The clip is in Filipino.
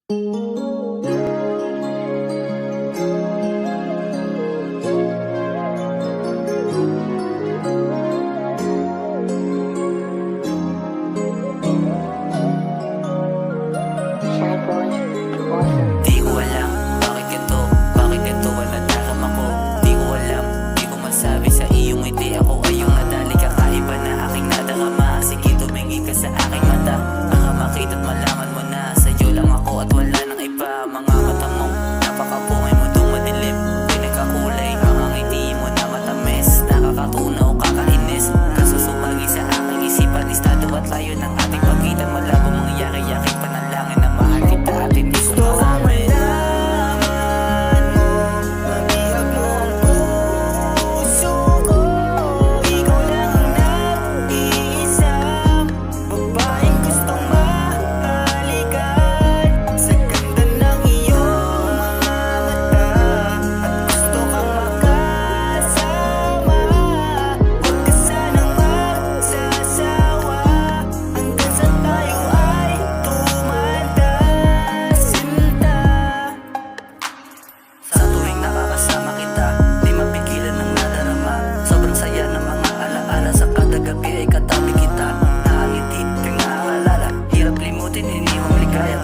Di ko alam bakit ito wala darama ko. Di ko alam, di ko masabi sa iyong ngiti. Ako ay yung nadali, kakaiba na aking nadarama. Sige tumingin ka sa aking mata, para makita't malaman mo na sa'yo lang ako at wala nang iba. Mga mata mo, napakapungay mo dong madilim, pinagkakulay, mga ngiti mo na matamis, nakakatunaw, kakainis. Kaso sumagi sa aking isipan, estado at layo ng ating pagitan. Malabo mangyari, aking panalangin na mahal kita at hindi ko maamin. Nakakasama kita, di mapigilan ng nadarama. Sobrang saya ng mga alaala, sa kada gabi ay katabi kita. Nakangiti, kang naaalala, hirap limutin, iniwang ligaya,